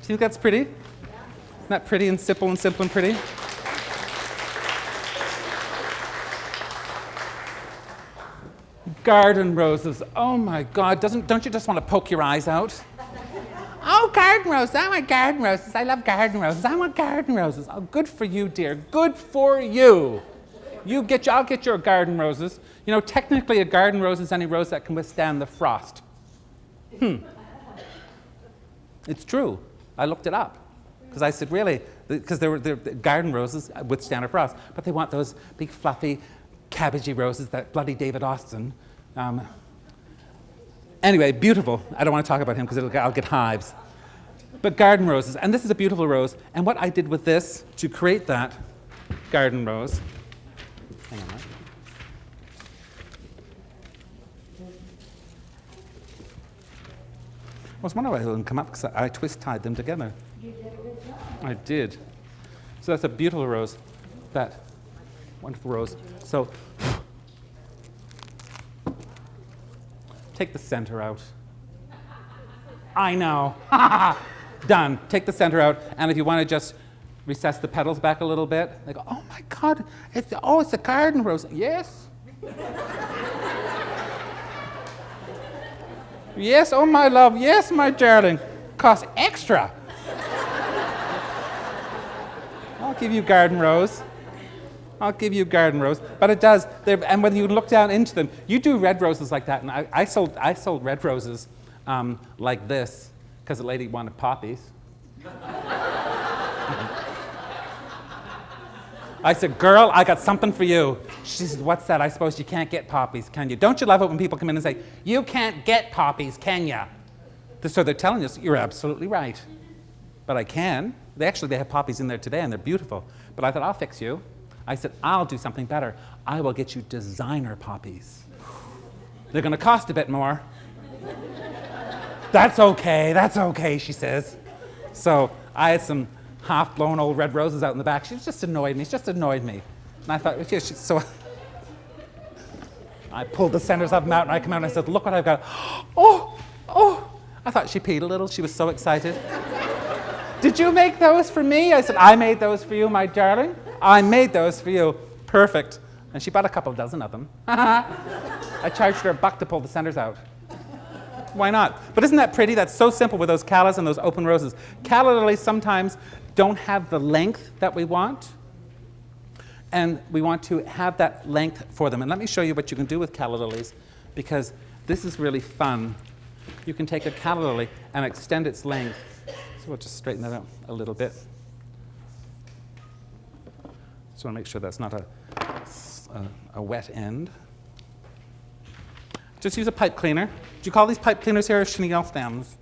you think that's pretty? Isn't that pretty and simple and pretty? Garden roses. Oh my God, don't you just want to poke your eyes out? Oh, garden roses. I want garden roses. I love garden roses. I want garden roses. Oh, good for you, dear. Good for you. I'll get your garden roses. You know, technically a garden rose is any rose that can withstand the frost. It's true. I looked it up. Because I said, really? Because the garden roses withstand a frost. But they want those big, fluffy, cabbagey roses that bloody David Austin. Anyway, beautiful. I don't want to talk about him because I'll get hives. But garden roses. And this is a beautiful rose. And what I did with this to create that garden rose. Hang on. I was wondering why it wouldn't come up because I twist-tied them together. You did a good job. I did. So that's a beautiful rose. That wonderful rose. So take the center out. I know. Done. Take the center out. And if you want to just recess the petals back a little bit, they go, oh my God, it's a garden rose. Yes. Yes, oh my love, yes, my darling. Costs extra. I'll give you garden rose. I'll give you garden rose. But it does, and when you look down into them, you do red roses like that. And I sold red roses like this because the lady wanted poppies. I said, girl, I got something for you. She said, what's that? I suppose you can't get poppies, can you? Don't you love it when people come in and say, you can't get poppies, can you? So they're telling us, you're absolutely right. But I can. They have poppies in there today, and they're beautiful. But I thought, I'll fix you. I said, I'll do something better. I will get you designer poppies. They're going to cost a bit more. That's okay, she says. So I had some half-blown old red roses out in the back. She just annoyed me. And I thought, yeah, so I pulled the centers of them out, and I come out and I said, look what I've got. Oh. I thought she peed a little. She was so excited. Did you make those for me? I said, I made those for you, my darling. I made those for you. Perfect. And she bought a couple dozen of them. I charged her $1 to pull the centers out. Why not? But isn't that pretty? That's so simple with those callas and those open roses. Calla lilies sometimes don't have the length that we want. And we want to have that length for them. And let me show you what you can do with calla lilies, because this is really fun. You can take a calla lily and extend its length. So we'll just straighten that out a little bit. Just want to make sure that's not a wet end. Just use a pipe cleaner. Do you call these pipe cleaners here chenille stems?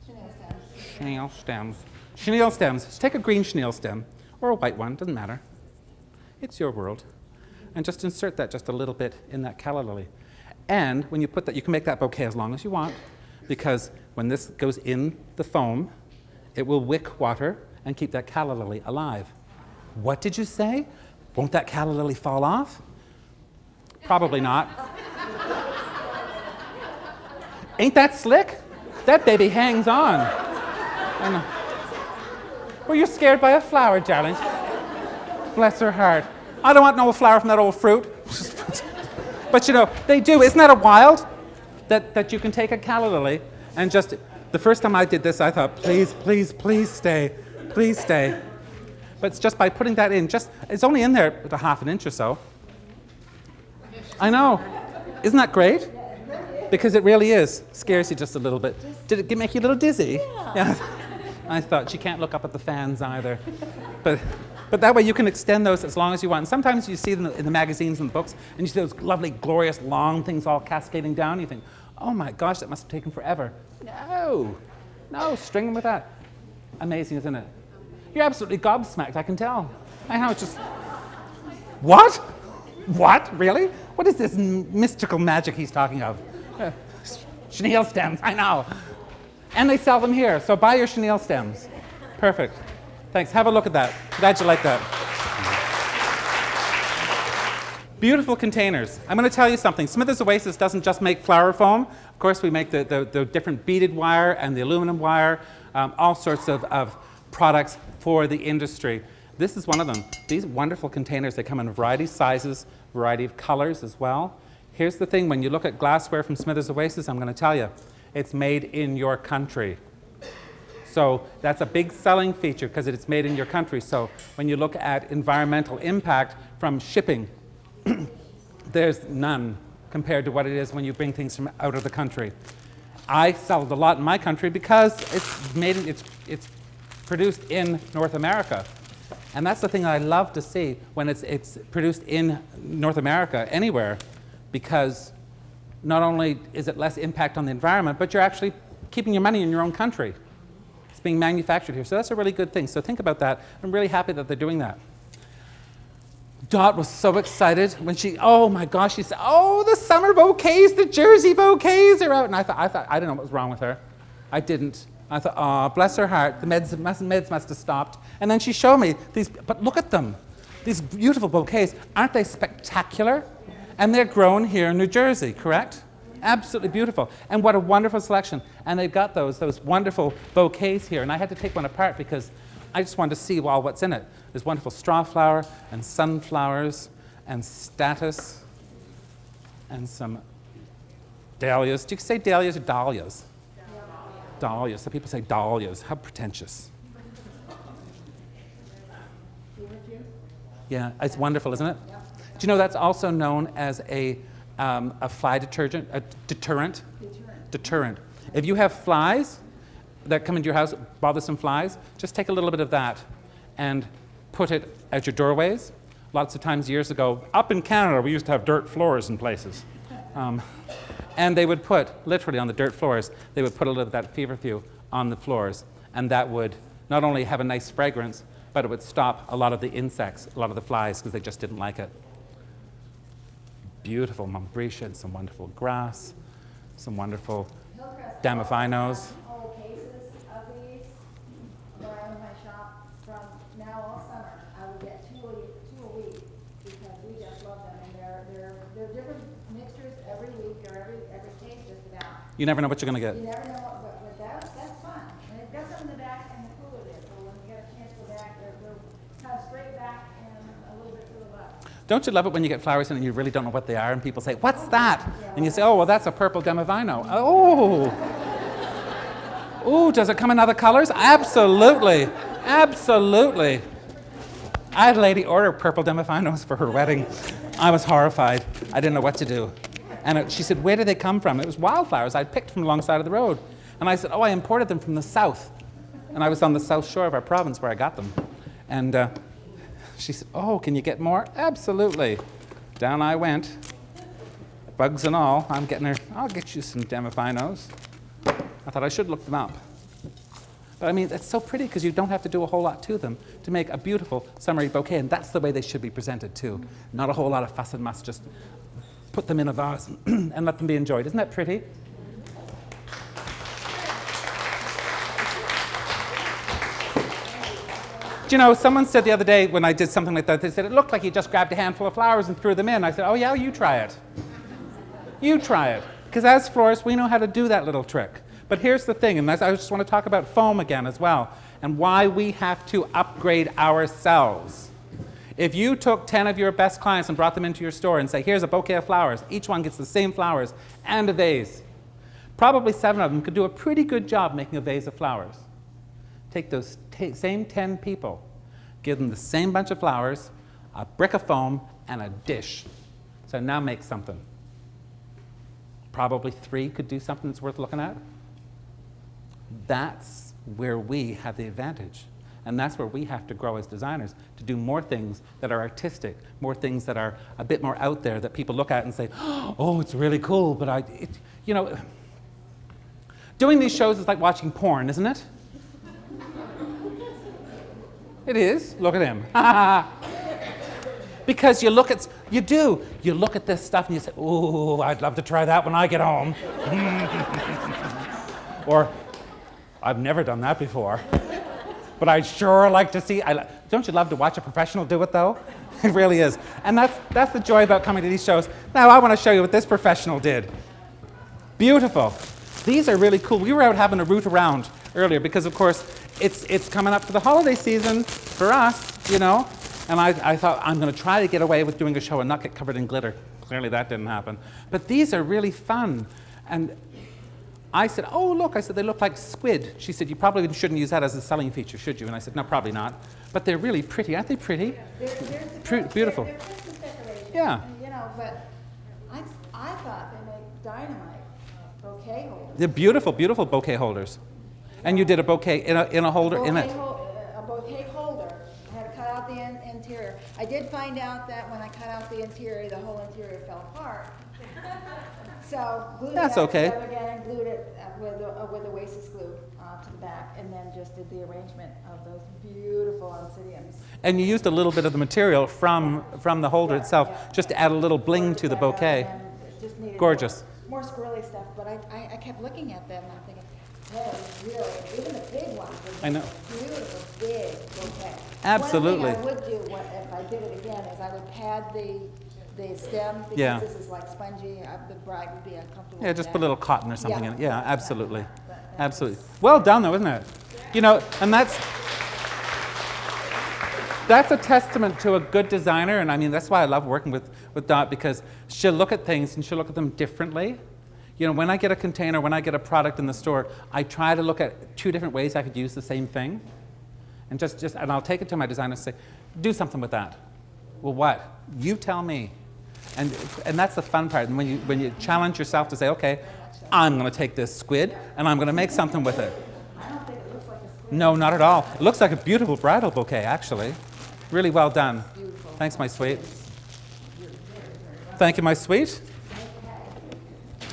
Chenille stems. Chenille stems. Just take a green chenille stem, or a white one, doesn't matter. It's your world. And just insert that just a little bit in that calla lily. And when you put that, you can make that bouquet as long as you want, because when this goes in the foam, it will wick water and keep that calla lily alive. What did you say? Won't that calla lily fall off? Probably not. Ain't that slick? That baby hangs on. Were you scared by a flower, darling? Bless her heart. I don't want no flower from that old fruit. But you know, they do. Isn't that a wild? That you can take a calla lily and just, the first time I did this, I thought, please, please, please stay. Please stay. But it's just by putting that in, it's only in there with a ½ inch or so. I know. Isn't that great? Because it really is. Scares you just a little bit. Did it make you a little dizzy? Yeah. I thought, she can't look up at the fans either. But that way you can extend those as long as you want. And sometimes you see them in the magazines and the books, and you see those lovely, glorious, long things all cascading down. You think, oh my gosh, that must have taken forever. No, string them with that. Amazing, isn't it? You're absolutely gobsmacked, I can tell. I know, it's just, what? What, really? What is this mystical magic he's talking of? Chenille stems, I know. And they sell them here, so buy your chenille stems. Perfect. Thanks, have a look at that. Glad you like that. Beautiful containers. I'm going to tell you something. Smithers-Oasis doesn't just make flower foam. Of course, we make the different beaded wire and the aluminum wire, all sorts of products for the industry. This is one of them. These wonderful containers, they come in a variety of sizes, variety of colors as well. Here's the thing, when you look at glassware from Smithers-Oasis, I'm going to tell you, it's made in your country. So that's a big selling feature because it's made in your country. So when you look at environmental impact from shipping, there's none compared to what it is when you bring things from out of the country. I sell it a lot in my country because it's produced in North America. And that's the thing I love to see when it's produced in North America, anywhere, because not only is it less impact on the environment, but you're actually keeping your money in your own country. It's being manufactured here, so that's a really good thing. So think about that. I'm really happy that they're doing that. Dot was so excited when oh my gosh, she said, oh, the summer bouquets, the Jersey bouquets are out. And I thought, I didn't know what was wrong with her. I didn't. I thought, oh, bless her heart, the meds must have stopped. And then she showed me these, but look at them. These beautiful bouquets, aren't they spectacular? And they're grown here in New Jersey, correct? Absolutely beautiful. And what a wonderful selection. And they've got those wonderful bouquets here. And I had to take one apart because I just wanted to see what's in it. There's wonderful straw flower and sunflowers and statice and some dahlias. Do you say dahlias or dahlias? Dahlias. Some people say dahlias. How pretentious. Yeah, it's wonderful, isn't it? Do you know that's also known as a fly deterrent? A deterrent? Deterrent. If you have flies that come into your house, bothersome flies, just take a little bit of that and put it at your doorways. Lots of times years ago, up in Canada, we used to have dirt floors in places. And they would put, literally on the dirt floors, they would put a little of that feverfew on the floors. And that would not only have a nice fragrance, but it would stop a lot of the insects, a lot of the flies, because they just didn't like it. Beautiful Montbretia and some wonderful grass, some wonderful Damphinos. Whole cases of these around my shop from now all summer. I would get two a week because we just love them, and they're different mixtures every week or every case just about. You never know what you're going to get. You never know what, but that's fun. And they've got some in the back and the cooler there, so when you get a chance to go back, they're kind of straight back and a little bit to the left. Don't you love it when you get flowers in and you really don't know what they are and people say, what's that? And you say, oh, well, that's a purple Damphinos. Oh. Ooh, does it come in other colors? Absolutely. Absolutely. I had a lady order purple Damphinos for her wedding. I was horrified. I didn't know what to do. And she said, where did they come from? It was Wildflowers I'd picked from alongside of the road. And I said, oh, I imported them from the south. And I was on the south shore of our province where I got them. And she said, oh, can you get more? Absolutely. Down I went, bugs and all. I'm getting her, I'll get you some Damphinos. I thought I should look them up. But I mean, it's so pretty because you don't have to do a whole lot to them to make a beautiful summery bouquet, and that's the way they should be presented too. Not a whole lot of fuss and muss, just put them in a vase and let them be enjoyed. Isn't that pretty? Do you know, someone said the other day when I did something like that, they said, it looked like you just grabbed a handful of flowers and threw them in. I said, oh yeah, you try it. You try it. Because as florists, we know how to do that little trick. But here's the thing, and I just want to talk about foam again as well, and why we have to upgrade ourselves. If you took 10 of your best clients and brought them into your store and say, here's a bouquet of flowers, each one gets the same flowers and a vase, probably 7 of them could do a pretty good job making a vase of flowers. Take those same 10 people, give them the same bunch of flowers, a brick of foam, and a dish. So now make something. Probably 3 could do something that's worth looking at. That's where we have the advantage. And that's where we have to grow as designers, to do more things that are artistic, more things that are a bit more out there that people look at and say, oh, it's really cool, but you know, doing these shows is like watching porn, isn't it? It is. Look at him. Because you look at this stuff and you say, ooh, I'd love to try that when I get home. Or, I've never done that before, but I'd sure like to see. Don't you love to watch a professional do it, though? It really is. And that's the joy about coming to these shows. Now, I want to show you what this professional did. Beautiful. These are really cool. We were out having a root around earlier because, of course, it's coming up to the holiday season for us, you know. And I thought, I'm going to try to get away with doing a show and not get covered in glitter. Clearly that didn't happen. But these are really fun. And I said, oh, look, I said, they look like squid. She said, you probably shouldn't use that as a selling feature, should you? And I said, no, probably not. But they're really pretty. Aren't they pretty? Beautiful. They're Christmas decorations. Yeah. And, you know, but I thought they make dynamite bouquet holders. They're beautiful, beautiful bouquet holders. And you did a bouquet in a holder in it. A bouquet holder. I had to cut out the interior. I did find out that when I cut out the interior, the whole interior fell apart. So glued That's it back okay. together again and glued it with Oasis glue to the back, and then just did the arrangement of those beautiful oncidiums. And you used a little bit of the material from the holder itself, just to add a little bling to the bouquet. Just needed Gorgeous. More squirrely stuff, but I kept looking at them and I'm thinking, oh, really, even the big ones. I know. Beautiful, big bouquet. Absolutely. One thing I would do if I did it again is I would pad the stem, because Yeah. this is like spongy. The bride would be uncomfortable. Yeah, with just that. put a little cotton or something in it. Yeah, absolutely. But, Absolutely. Well done, though, isn't it? You know, and that's a testament to a good designer. And I mean, that's why I love working with Dot, because she'll look at things and she'll look at them differently. You know, when I get a container, when I get a product in the store, I try to look at 2 different ways I could use the same thing. And and I'll take it to my designer and say, do something with that. Well, what? You tell me. And that's the fun part. And when you challenge yourself to say, okay, I'm going to take this squid and I'm going to make something with it. I don't think it looks like a squid. No, not at all. It looks like a beautiful bridal bouquet, actually. Really well done. Beautiful. Thanks, my sweet. Thank you, my sweet. Do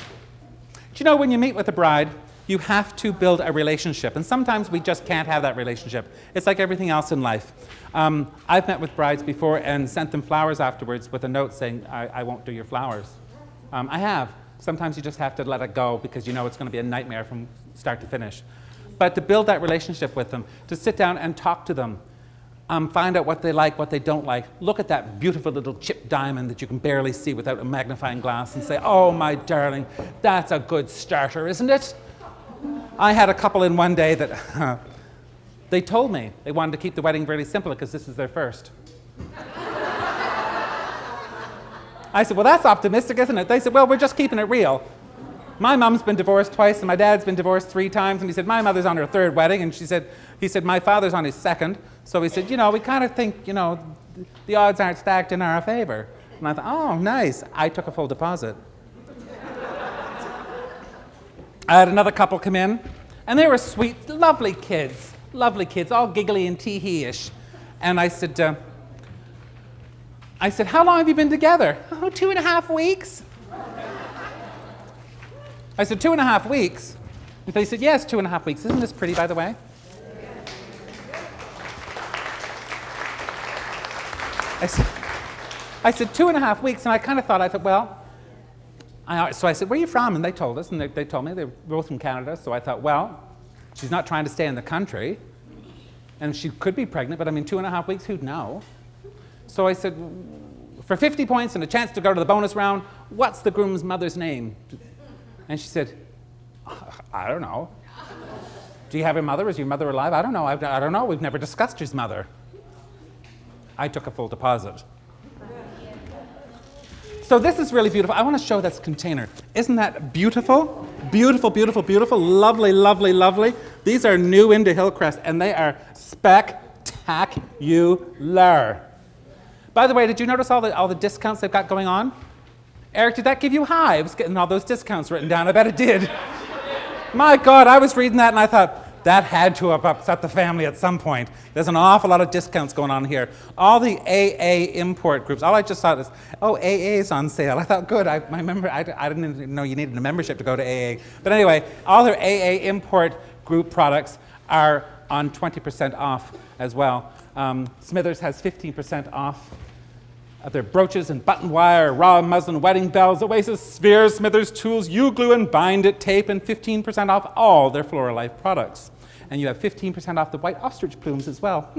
you know, when you meet with a bride, you have to build a relationship. And sometimes we just can't have that relationship. It's like everything else in life. I've met with brides before and sent them flowers afterwards with a note saying, I won't do your flowers. I have. Sometimes you just have to let it go because you know it's going to be a nightmare from start to finish. But to build that relationship with them, to sit down and talk to them, find out what they like, what they don't like, look at that beautiful little chipped diamond that you can barely see without a magnifying glass and say, oh, my darling, that's a good starter, isn't it? I had a couple in one day that they told me they wanted to keep the wedding really simple because this is their first. I said, well, that's optimistic, isn't it? They said, well, we're just keeping it real. My mom's been divorced twice and my dad's been divorced 3 times. And he said, my mother's on her 3rd wedding. And he said, my father's on his 2nd. So he said, you know, we kind of think, you know, the odds aren't stacked in our favor. And I thought, oh, nice. I took a full deposit. I had another couple come in, and they were sweet, lovely kids, all giggly and tee-hee-ish. And I said, how long have you been together? Oh, 2.5 weeks. I said, 2.5 weeks? And they said, yes, 2.5 weeks. Isn't this pretty, by the way? I said 2.5 weeks, and I thought, well, so I said, where are you from? And they told us, and they told me they were both from Canada. So I thought, well, she's not trying to stay in the country. And she could be pregnant, but I mean, 2.5 weeks, who'd know? So I said, for 50 points and a chance to go to the bonus round, what's the groom's mother's name? And she said, I don't know. Do you have a mother? Is your mother alive? I don't know. I don't know. We've never discussed his mother. I took a full deposit. So this is really beautiful. I want to show this container. Isn't that beautiful? Beautiful, beautiful, beautiful. Lovely, lovely, lovely. These are new into Hillcrest, and they are spectacular. By the way, did you notice all the discounts they've got going on? Eric, did that give you high? I was getting all those discounts written down. I bet it did. My God, I was reading that, and I thought, that had to have upset the family at some point. There's an awful lot of discounts going on here. All the AA import groups, all I just thought is, oh, AA is on sale. I thought, good, I didn't even know you needed a membership to go to AA. But anyway, all their AA import group products are on 20% off as well. Smithers has 15% off of their brooches and button wire, raw muslin wedding bells, Oasis spheres, Smithers tools, U-glue and bind it tape, and 15% off all their Floral Life products. And you have 15% off the white ostrich plumes as well.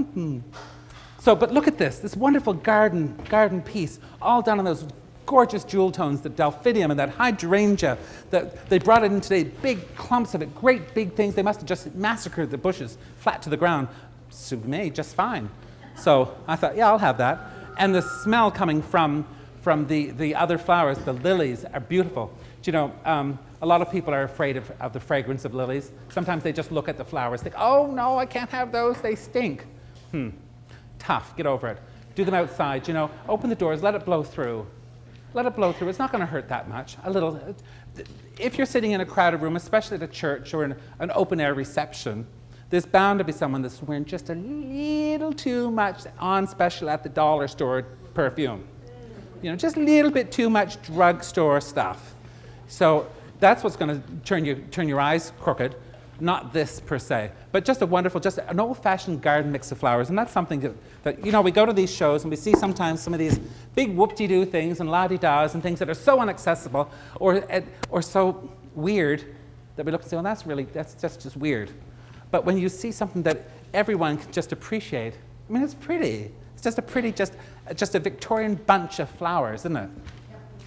So, but look at this wonderful garden piece, all done in those gorgeous jewel tones, the delphinium and that hydrangea, that they brought it in today, big clumps of it, great big things. They must have just massacred the bushes flat to the ground. Suited me just fine. So I thought, yeah, I'll have that. And the smell coming from the other flowers, the lilies, are beautiful. Do you know, a lot of people are afraid of the fragrance of lilies. Sometimes they just look at the flowers, think, oh no, I can't have those, they stink. Tough, get over it. Do them outside, you know, open the doors, let it blow through. Let it blow through, it's not gonna hurt that much. A little, if you're sitting in a crowded room, especially at a church or in an open air reception, there's bound to be someone that's wearing just a little too much on special at the dollar store perfume. You know, just a little bit too much drugstore stuff. So that's what's going to turn your eyes crooked, not this per se, but just a wonderful, just an old-fashioned garden mix of flowers. And that's something that, you know, we go to these shows and we see sometimes some of these big whoop-de-doo things and la-di-das and things that are so inaccessible or so weird that we look and say, well, that's just weird. But when you see something that everyone can just appreciate, I mean, it's pretty. It's just a pretty, just a Victorian bunch of flowers, isn't it?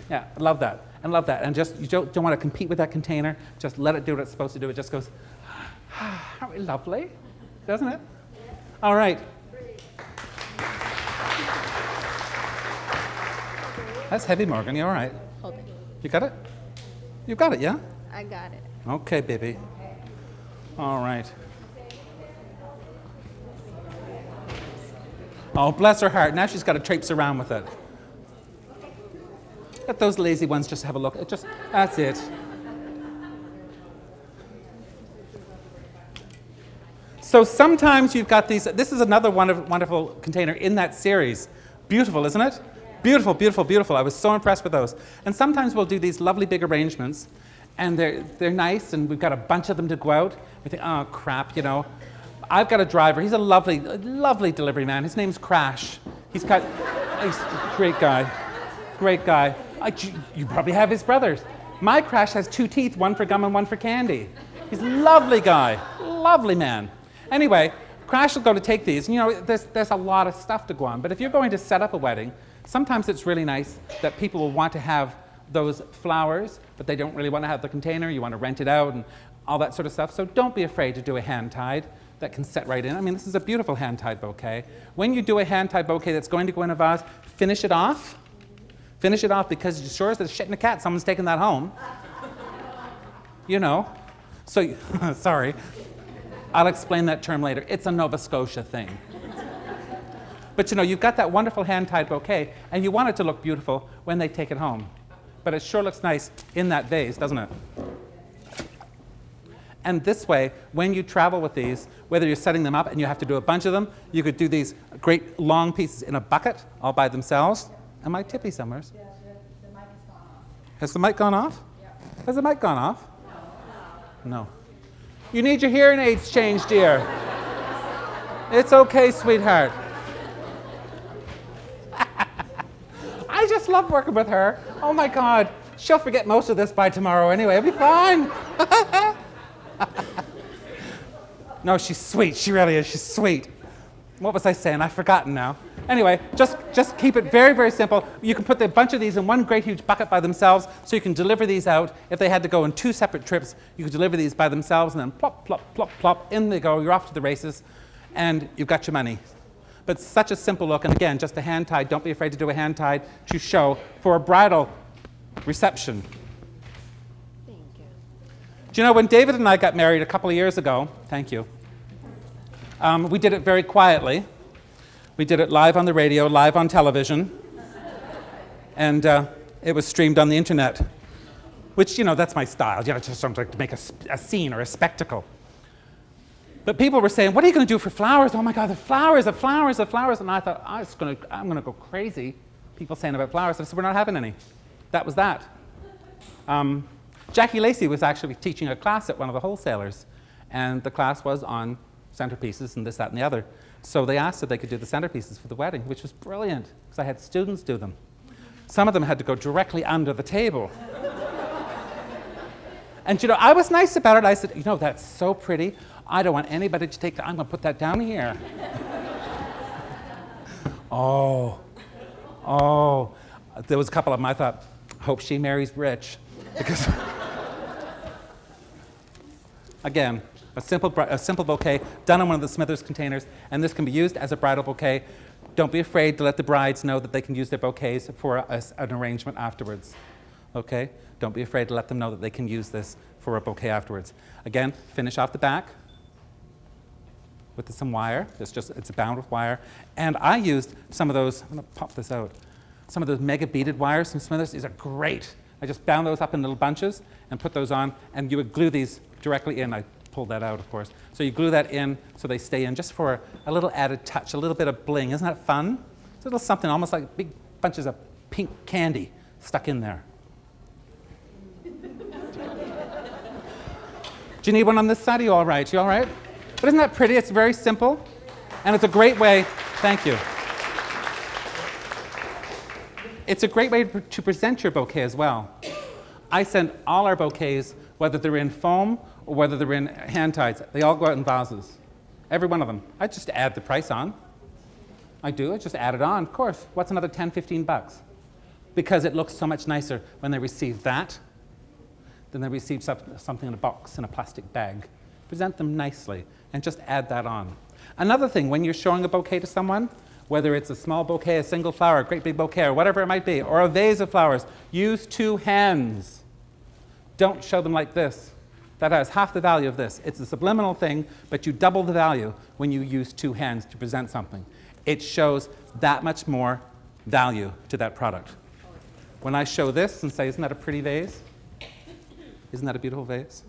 Yeah, I love that. And love that. And just, you don't want to compete with that container. Just let it do what it's supposed to do. It just goes, aren't we lovely? Doesn't it? All right. That's heavy, Morgan. You all right? Hold it. You got it? You got it, yeah? I got it. Okay, baby. All right. Oh, bless her heart. Now she's got to traipse around with it. Let those lazy ones just have a look. That's it. So sometimes you've got these. This is another wonderful container in that series. Beautiful, isn't it? Beautiful, beautiful, beautiful. I was so impressed with those. And sometimes we'll do these lovely big arrangements, and they're nice, and we've got a bunch of them to go out. We think, oh, crap, you know. I've got a driver. He's a lovely delivery man. His name's Crash. He's a great guy. Great guy. You probably have his brothers. My Crash has 2 teeth, one for gum and one for candy. He's a lovely guy. Lovely man. Anyway, Crash will go to take these. And, you know, there's a lot of stuff to go on. But if you're going to set up a wedding, sometimes it's really nice that people will want to have those flowers, but they don't really want to have the container. You want to rent it out and all that sort of stuff. So don't be afraid to do a hand-tied. That can set right in. I mean, this is a beautiful hand-tied bouquet. When you do a hand-tied bouquet that's going to go in a vase, finish it off. Finish it off, because as sure as there's shit in a cat, someone's taking that home. You know. So, sorry. I'll explain that term later. It's a Nova Scotia thing. But you know, you've got that wonderful hand-tied bouquet, and you want it to look beautiful when they take it home. But it sure looks nice in that vase, doesn't it? And this way, when you travel with these, whether you're setting them up and you have to do a bunch of them, you could do these great long pieces in a bucket all by themselves. Am I tippy somewhere? Yes, the mic has gone off. Has the mic gone off? Yeah. Has the mic gone off? No. You need your hearing aids changed, dear. It's okay, sweetheart. I just love working with her. Oh my God. She'll forget most of this by tomorrow anyway. It'll be fine. No, she's sweet. She really is. She's sweet. What was I saying? I've forgotten now. Anyway, just keep it very, very simple. You can put a bunch of these in one great huge bucket by themselves, so you can deliver these out. If they had to go on 2 separate trips, you could deliver these by themselves, and then plop, plop, plop, plop, in they go. You're off to the races, and you've got your money. But such a simple look, and again, just a hand-tied. Don't be afraid to do a hand-tied to show for a bridal reception. Do you know, when David and I got married a couple of years ago, thank you, we did it very quietly. We did it live on the radio, live on television, and it was streamed on the internet, which, you know, that's my style. You know, just something to make a scene or a spectacle. But people were saying, what are you going to do for flowers? Oh my God, the flowers, the flowers, the flowers. And I thought, I'm going to go crazy. People saying about flowers. I said, we're not having any. That was that. Jackie Lacey was actually teaching a class at one of the wholesalers, and the class was on centerpieces and this, that, and the other. So they asked if they could do the centerpieces for the wedding, which was brilliant, because I had students do them. Some of them had to go directly under the table. And you know, I was nice about it. I said, you know, that's so pretty. I don't want anybody to take that. I'm going to put that down here. Oh. There was a couple of them I thought, hope she marries rich. Because, again, a simple bouquet done in one of the Smithers containers, and this can be used as a bridal bouquet. Don't be afraid to let the brides know that they can use their bouquets for an arrangement afterwards. Okay? Don't be afraid to let them know that they can use this for a bouquet afterwards. Again, finish off the back with some wire. It's bound with wire. And I used some of those, I'm going to pop this out, some of those mega beaded wires from Smithers. These are great. I just bound those up in little bunches and put those on, and you would glue these directly in. I pulled that out, of course. So you glue that in so they stay in just for a little added touch, a little bit of bling. Isn't that fun? It's a little something, almost like big bunches of pink candy stuck in there. Do you need one on this side? Are you all right? You all right? But isn't that pretty? It's very simple. And it's a great way, thank you. It's a great way to present your bouquet as well. I send all our bouquets, whether they're in foam or whether they're in hand tieds, they all go out in vases. Every one of them. I just add the price on. I do, I just add it on, of course. What's another 10, 15 bucks? Because it looks so much nicer when they receive that than they receive something in a box, in a plastic bag. Present them nicely and just add that on. Another thing, when you're showing a bouquet to someone, whether it's a small bouquet, a single flower, a great big bouquet, or whatever it might be, or a vase of flowers, use 2 hands. Don't show them like this. That has half the value of this. It's a subliminal thing, but you double the value when you use 2 hands to present something. It shows that much more value to that product. When I show this and say, isn't that a pretty vase? Isn't that a beautiful vase?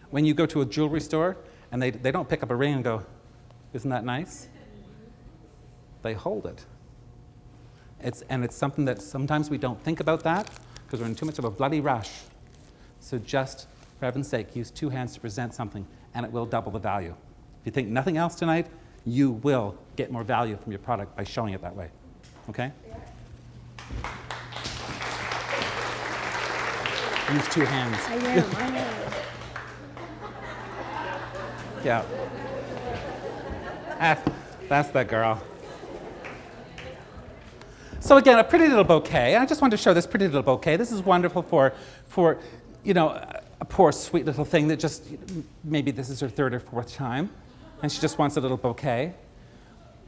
When you go to a jewelry store and they don't pick up a ring and go, isn't that nice? They hold it. And it's something that sometimes we don't think about that because we're in too much of a bloody rush. So just, for heaven's sake, use 2 hands to present something and it will double the value. If you think nothing else tonight, you will get more value from your product by showing it that way. Okay? Use 2 hands. I know. Yeah. That's the girl. So again, a pretty little bouquet. I just wanted to show this pretty little bouquet. This is wonderful for you know, a poor, sweet little thing that just, maybe this is her 3rd or 4th time, and she just wants a little bouquet.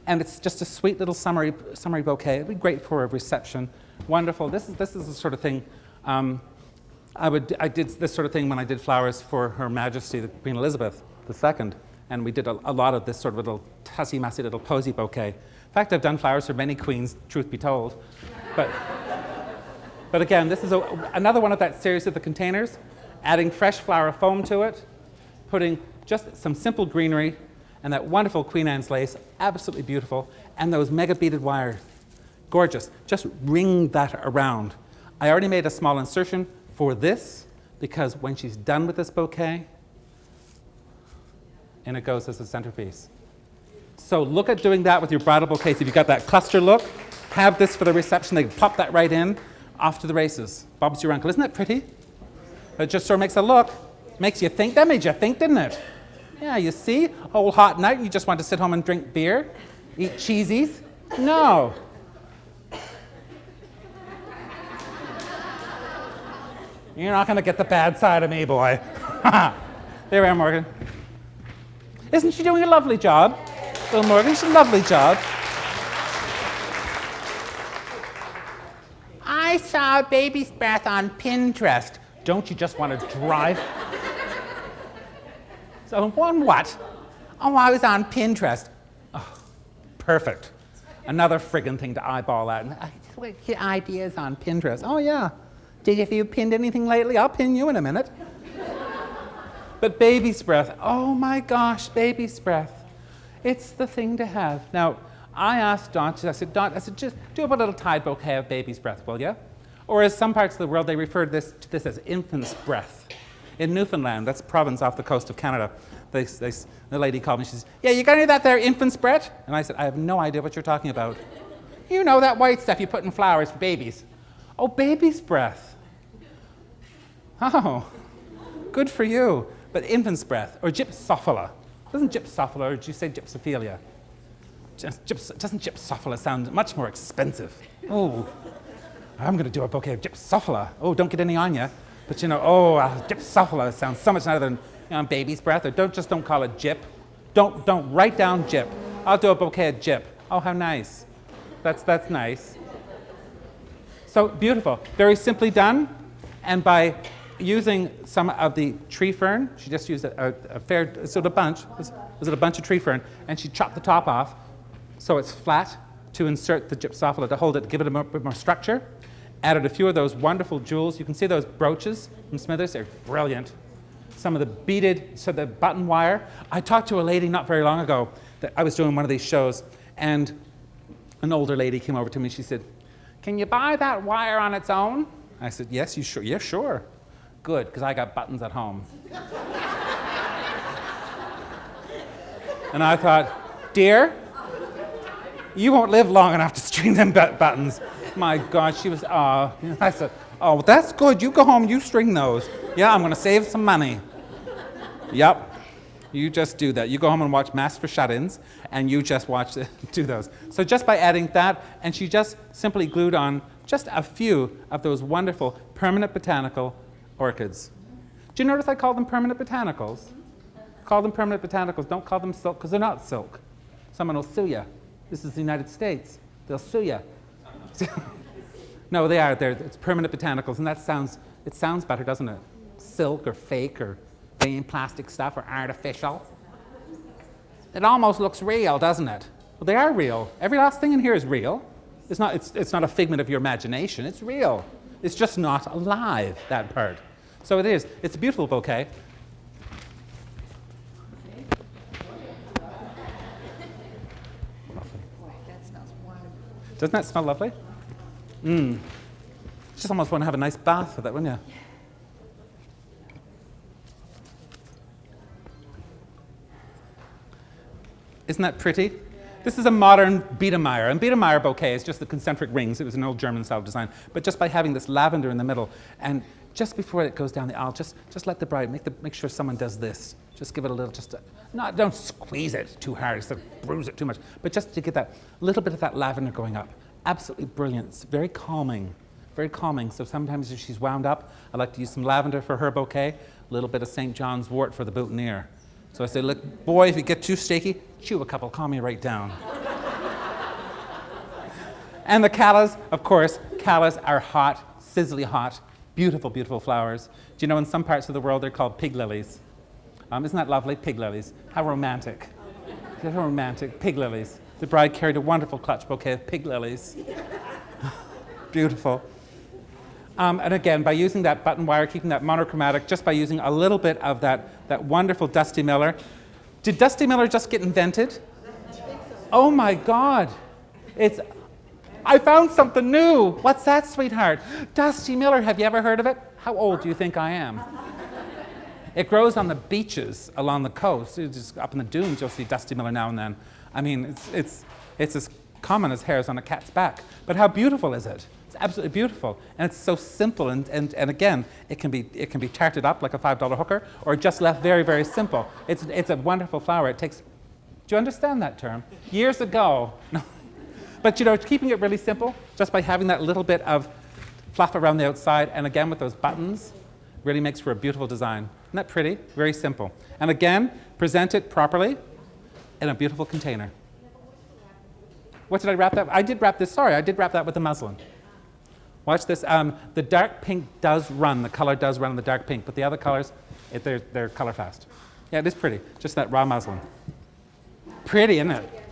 And it's just a sweet little summery bouquet. It'd be great for a reception. Wonderful. This is the sort of thing. I did this sort of thing when I did flowers for Her Majesty, the Queen Elizabeth II, and we did a lot of this sort of little tussy-mussy little posy bouquet. In fact, I've done flowers for many queens, truth be told. But again, this is another one of that series of the containers, adding fresh flower foam to it, putting just some simple greenery, and that wonderful Queen Anne's lace, absolutely beautiful, and those mega beaded wire, gorgeous. Just ring that around. I already made a small insertion for this, because when she's done with this bouquet, and it goes as a centerpiece. So look at doing that with your bridal bouquets. If you've got that cluster look, have this for the reception. They pop that right in, off to the races. Bob's your uncle. Isn't that pretty? It just sort of makes a look. Makes you think. That made you think, didn't it? Yeah, you see? Old hot night, you just want to sit home and drink beer? Eat cheesies? No. You're not going to get the bad side of me, boy. There we are, Morgan. Isn't she doing a lovely job? Little Morgan, she's a lovely job. I saw a baby's breath on Pinterest. Don't you just want to drive? So on what? Oh, I was on Pinterest. Oh, perfect. Another friggin' thing to eyeball at. Get ideas on Pinterest. Oh, yeah. Have you pinned anything lately? I'll pin you in a minute. But baby's breath. Oh, my gosh, baby's breath. It's the thing to have. Now, I asked Don, I said, just do up a little tied bouquet of baby's breath, will you? Or as some parts of the world, they refer to this as infant's breath. In Newfoundland, that's a province off the coast of Canada, the lady called me, she says, yeah, you got any of that there infant's breath? And I said, I have no idea what you're talking about. You know that white stuff you put in flowers for babies. Oh, baby's breath. Oh, good for you. But infant's breath, or gypsophila. Doesn't gypsophila, or do you say gypsophilia? Doesn't gypsophila sound much more expensive? Oh, I'm going to do a bouquet of gypsophila. Oh, don't get any on you. But you know, oh, gypsophila sounds so much nicer than baby's breath. Or don't call it gyp. Don't write down gyp. I'll do a bouquet of gyp. Oh, how nice. That's nice. So beautiful. Very simply done. And by using some of the tree fern, she just used a fair, sort of bunch. Was it a bunch of tree fern? And she chopped the top off so it's flat to insert the gypsophila, to hold it, to give it a bit more structure. Added a few of those wonderful jewels. You can see those brooches from Smithers. They're brilliant. Some of the beaded, so the button wire. I talked to a lady not very long ago that I was doing one of these shows, and an older lady came over to me. She said, "Can you buy that wire on its own?" I said, "Yes, you sure? Yeah, sure." Good, because I got buttons at home. And I thought, dear, you won't live long enough to string them buttons. My God, she was, I said, "Oh, that's good. You go home, you string those." "Yeah, I'm going to save some money." Yep, you just do that. You go home and watch Mass for Shut-ins, and you just do those. So just by adding that, and she just simply glued on just a few of those wonderful permanent botanical orchids. Do you notice I call them permanent botanicals? Call them permanent botanicals. Don't call them silk, because they're not silk. Someone will sue you. This is the United States. They'll sue you. No, they are. It's permanent botanicals, and it sounds better, doesn't it? Silk or fake or vain plastic stuff or artificial. It almost looks real, doesn't it? Well, they are real. Every last thing in here is real. It's not a figment of your imagination. It's real. It's just not alive, that part. So it is. It's a beautiful bouquet. Boy, that smells wonderful. Doesn't that smell lovely? Just almost want to have a nice bath with it, wouldn't you? Isn't that pretty? This is a modern Biedermeier, and Biedermeier bouquet is just the concentric rings. It was an old German-style design. But just by having this lavender in the middle, and just before it goes down the aisle, just let the bride, make sure someone does this. Just give it a little, don't squeeze it too hard, so bruise it too much, but just to get that little bit of that lavender going up. Absolutely brilliant. It's very calming, very calming. So sometimes if she's wound up, I like to use some lavender for her bouquet, a little bit of St. John's wort for the boutonniere. So I say, "Look, boy, if you get too shaky, chew a couple, calm me right down." And the callas, of course, callas are hot, sizzly hot, beautiful, beautiful flowers. Do you know in some parts of the world they're called pig lilies? Isn't that lovely? Pig lilies. How romantic. How romantic. Pig lilies. The bride carried a wonderful clutch bouquet of pig lilies. Beautiful. And again, by using that button wire, keeping that monochromatic, just by using a little bit of that wonderful Dusty Miller. Did Dusty Miller just get invented? Oh my God. I found something new. What's that, sweetheart? Dusty Miller, have you ever heard of it? How old do you think I am? It grows on the beaches along the coast. It's just up in the dunes, you'll see Dusty Miller now and then. I mean, it's as common as hairs on a cat's back. But how beautiful is it? It's absolutely beautiful. And it's so simple, and again, it can be tarted up like a $5 hooker, or just left very, very simple. It's a wonderful flower. It takes, do you understand that term? Years ago. No. But you know, keeping it really simple, just by having that little bit of fluff around the outside, and again with those buttons, really makes for a beautiful design. Isn't that pretty? Very simple. And again, present it properly in a beautiful container. What did I wrap that? I did wrap that with the muslin. Watch this. The dark pink does run. The color does run in the dark pink, but the other colors, they're color fast. Yeah, it is pretty. Just that raw muslin. Pretty, isn't it?